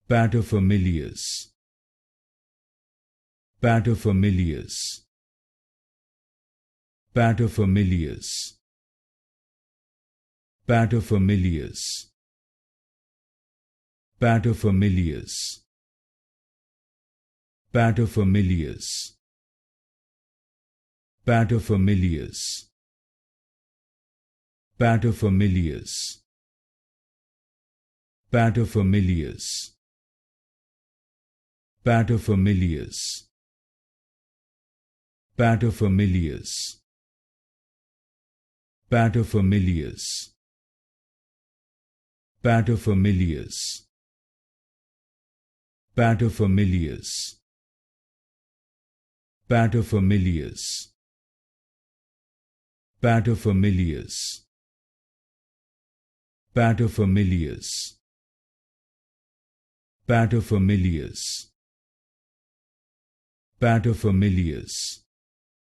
Paterfamilias. Paterfamilias. Paterfamilias. Paterfamilias. Paterfamilias. Paterfamilias. Paterfamilias. Paterfamilias. Paterfamilias. Paterfamilias. Paterfamilias. Paterfamilias. Paterfamilias. Paterfamilias. Paterfamilias. Paterfamilias. Paterfamilias. Paterfamilias. Paterfamilias.